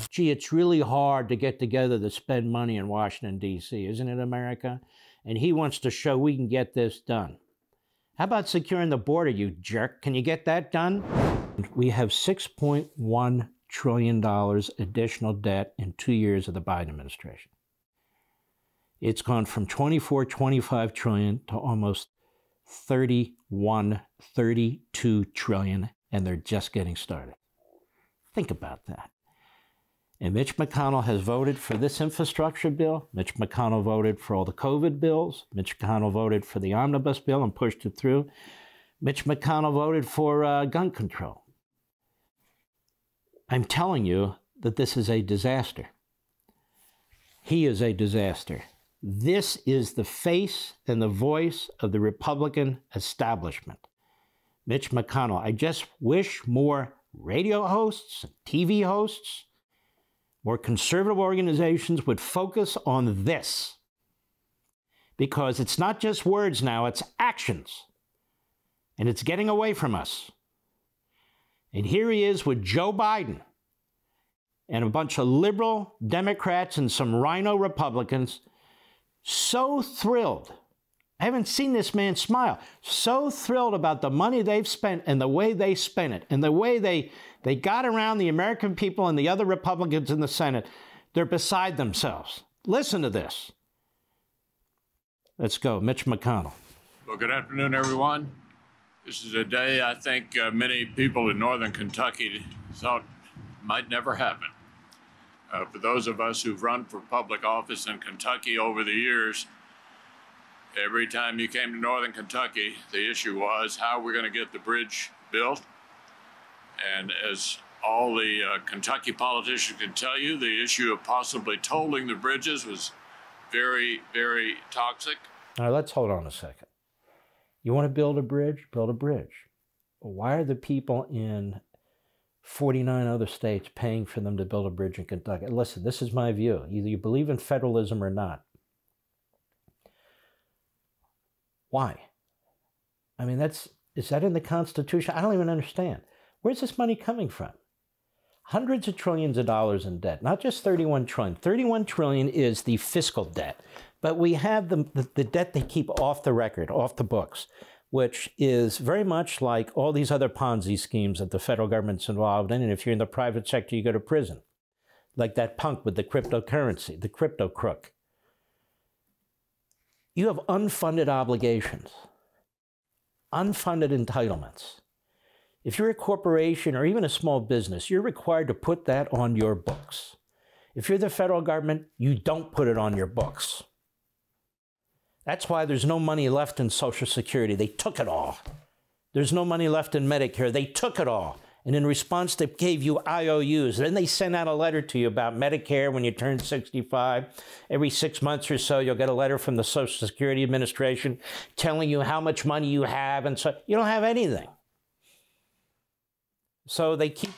Gee, it's really hard to get together to spend money in Washington, D.C., isn't it, America? And he wants to show we can get this done. How about securing the border, you jerk? Can you get that done? We have $6.1 trillion additional debt in 2 years of the Biden administration. It's gone from 25 trillion to almost 32 trillion, and they're just getting started. Think about that. And Mitch McConnell has voted for this infrastructure bill. Mitch McConnell voted for all the COVID bills. Mitch McConnell voted for the omnibus bill and pushed it through. Mitch McConnell voted for gun control. I'm telling you that this is a disaster. He is a disaster. This is the face and the voice of the Republican establishment. Mitch McConnell. I just wish more radio hosts, TV hosts, more conservative organizations would focus on this. Because it's not just words now, it's actions. And it's getting away from us. And here he is with Joe Biden and a bunch of liberal Democrats and some rhino Republicans so thrilled. I haven't seen this man smile. So thrilled about the money they've spent and the way they spent it and the way they got around the American people and the other Republicans in the Senate. They're beside themselves. Listen to this. Let's go. Mitch McConnell. Well, good afternoon, everyone. This is a day I think many people in northern Kentucky thought might never happen. For those of us who've run for public office in Kentucky over the years, every time you came to northern Kentucky, the issue was how we're going to get the bridge built. And as all the Kentucky politicians can tell you, the issue of possibly tolling the bridges was very, very toxic. All right, let's hold on a second. You want to build a bridge? Build a bridge. Why are the people in 49 other states paying for them to build a bridge in Kentucky? Listen, this is my view. Either you believe in federalism or not. Why? I mean, is that in the Constitution? I don't even understand. Where's this money coming from? Hundreds of trillions of dollars in debt, not just 31 trillion. 31 trillion is the fiscal debt, but we have the debt they keep off the record, off the books, which is very much like all these other Ponzi schemes that the federal government's involved in. And if you're in the private sector, you go to prison. Like that punk with the cryptocurrency, the crypto crook. You have unfunded obligations, unfunded entitlements. If you're a corporation or even a small business, you're required to put that on your books. If you're the federal government, you don't put it on your books. That's why there's no money left in Social Security. They took it all. There's no money left in Medicare. They took it all. And in response, they gave you IOUs. Then they sent out a letter to you about Medicare when you turn 65. Every 6 months or so, you'll get a letter from the Social Security Administration telling you how much money you have. And so you don't have anything. So they keep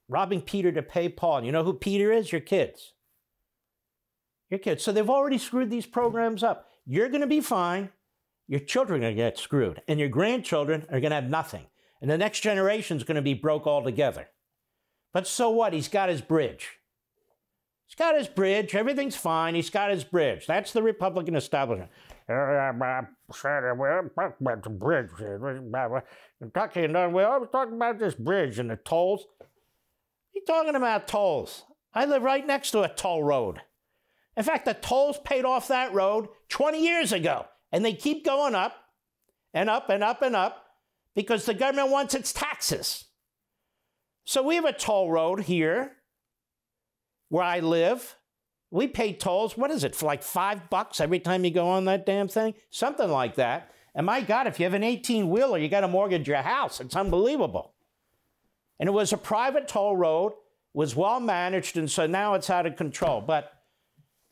robbing Peter to pay Paul. And you know who Peter is? Your kids. Your kids. So they've already screwed these programs up. You're going to be fine. Your children are going to get screwed. And your grandchildren are going to have nothing. And the next generation is going to be broke altogether. But so what? He's got his bridge. He's got his bridge. Everything's fine. He's got his bridge. That's the Republican establishment. Kentucky, and we always talk about this bridge and the tolls. What are you talking about tolls? I live right next to a toll road. In fact, the tolls paid off that road 20 years ago. And they keep going up and up and up and up because the government wants its taxes. So we have a toll road here where I live. We pay tolls, what is it, for like $5 every time you go on that damn thing? Something like that. And my God, if you have an 18-wheeler, you got to mortgage your house. It's unbelievable. And it was a private toll road, was well managed, and so now it's out of control. But,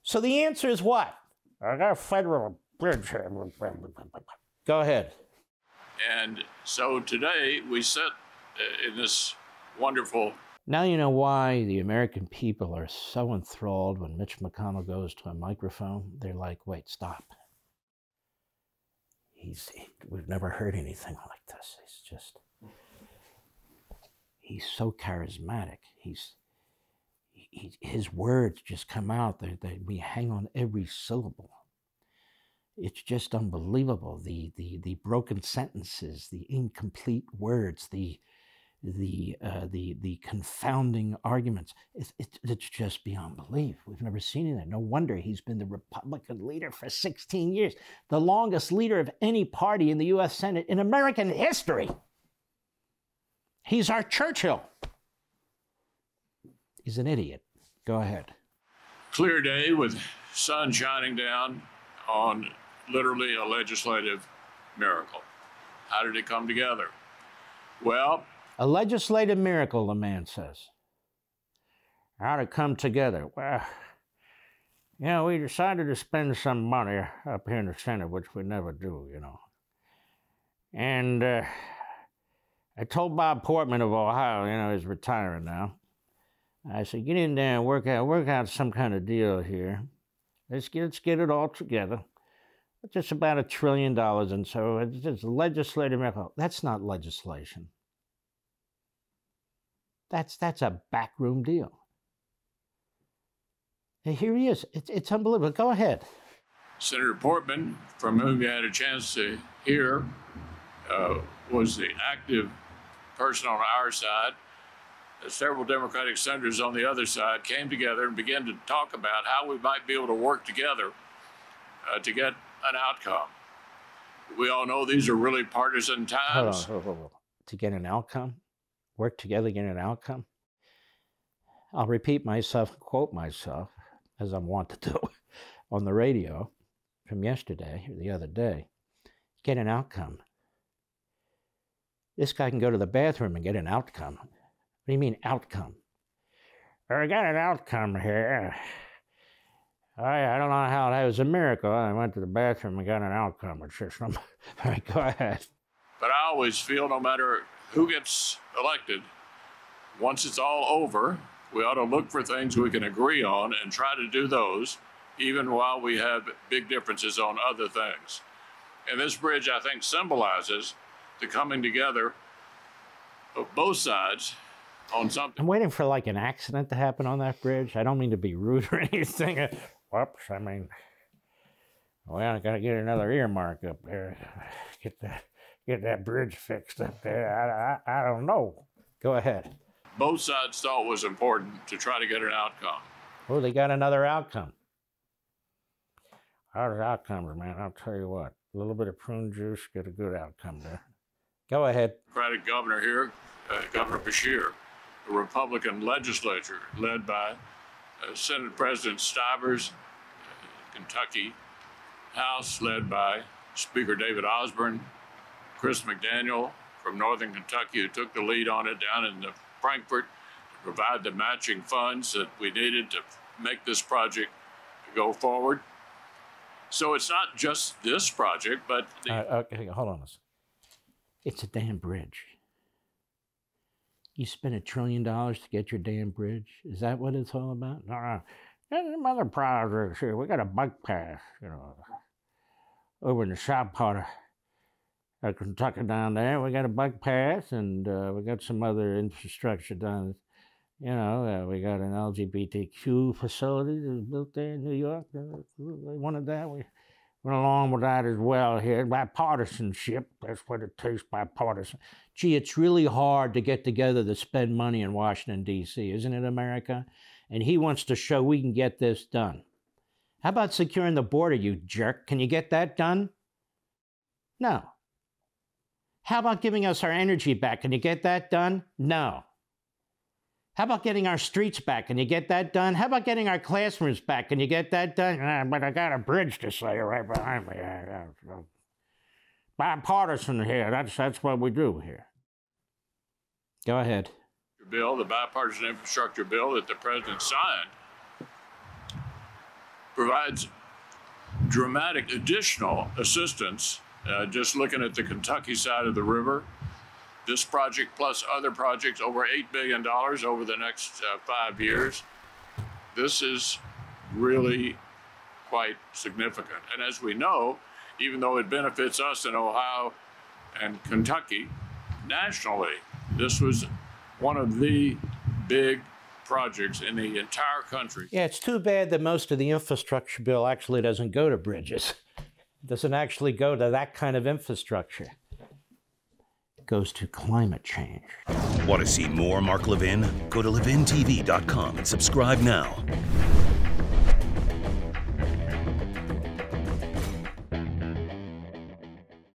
so the answer is what? I got a federal bridge here. Go ahead. And so today we sit in this wonderful... Now you know why the American people are so enthralled when Mitch McConnell goes to a microphone. They're like, wait, stop. We've never heard anything like this. He's so charismatic. his words just come out. We hang on every syllable. It's just unbelievable. The broken sentences, the incomplete words, the confounding arguments. It's just beyond belief. We've never seen that. No wonder he's been the Republican leader for 16 years, the longest leader of any party in the U.S. Senate in American history. He's our Churchill. He's an idiot. Go ahead. Clear day with sun shining down on literally a legislative miracle. How did it come together? Well, a legislative miracle, the man says. How did it come together? Well, you know, we decided to spend some money up here in the Senate, which we never do, you know. And I told Bob Portman of Ohio, you know, he's retiring now. I said, get in there and work out some kind of deal here. Let's get it all together. It's just about $1 trillion, and so it's just legislative miracle. That's not legislation. That's a backroom deal. And here he is. It's unbelievable. Go ahead. Senator Portman, from whom you had a chance to hear, was the active person on our side. Several Democratic senators on the other side came together and began to talk about how we might be able to work together to get an outcome. We all know these are really partisan times. Hold on. To get an outcome? Work together to get an outcome? I'll repeat myself, quote myself, as I'm wont to do on the radio from yesterday or the other day. Get an outcome. This guy can go to the bathroom and get an outcome. What do you mean, outcome? I got an outcome here. I don't know how that was a miracle. I went to the bathroom and got an outcome or something. All right, go ahead. But I always feel no matter who gets elected, once it's all over, we ought to look for things we can agree on and try to do those, even while we have big differences on other things. And this bridge, I think, symbolizes the coming together of both sides on something. I'm waiting for like an accident to happen on that bridge. I don't mean to be rude or anything. Whoops, I mean, well, I gotta get another earmark up there. Get that bridge fixed up there. I don't know. Go ahead. Both sides thought it was important to try to get an outcome. Oh, they got another outcome. How's outcomes, man? I'll tell you what. A little bit of prune juice, get a good outcome there. Go ahead. Democratic governor here, Governor Beshear, a Republican legislature led by Senate President Stivers, Kentucky, House led by Speaker David Osborne, Chris McDaniel from Northern Kentucky, who took the lead on it down in Frankfort to provide the matching funds that we needed to make this project go forward. So it's not just this project, but... Okay, hold on a second. It's a damn bridge. You spent $1 trillion to get your damn bridge? Is that what it's all about? No. There's some other projects here. We got a bike path, you know, over in the south part of Kentucky down there. We got a bike path, and we got some other infrastructure down. You know, we got an LGBTQ facility that was built there in New York. They wanted that. We went along with that as well here. Bipartisanship, that's what it takes, bipartisan. Gee, it's really hard to get together to spend money in Washington, D.C., isn't it, America? And he wants to show we can get this done. How about securing the border, you jerk? Can you get that done? No. How about giving us our energy back? Can you get that done? No. How about getting our streets back? Can you get that done? How about getting our classrooms back? Can you get that done? But I got a bridge to say right behind me. Bipartisan here. That's what we do here. Go ahead. Bill, the bipartisan infrastructure bill that the president signed, provides dramatic additional assistance. Just looking at the Kentucky side of the river, this project plus other projects, over $8 billion over the next 5 years. This is really quite significant. And as we know, even though it benefits us in Ohio and Kentucky, nationally, this was one of the big projects in the entire country. Yeah, it's too bad that most of the infrastructure bill actually doesn't go to bridges. It doesn't actually go to that kind of infrastructure. It goes to climate change. Want to see more Mark Levin? Go to LevinTV.com and subscribe now.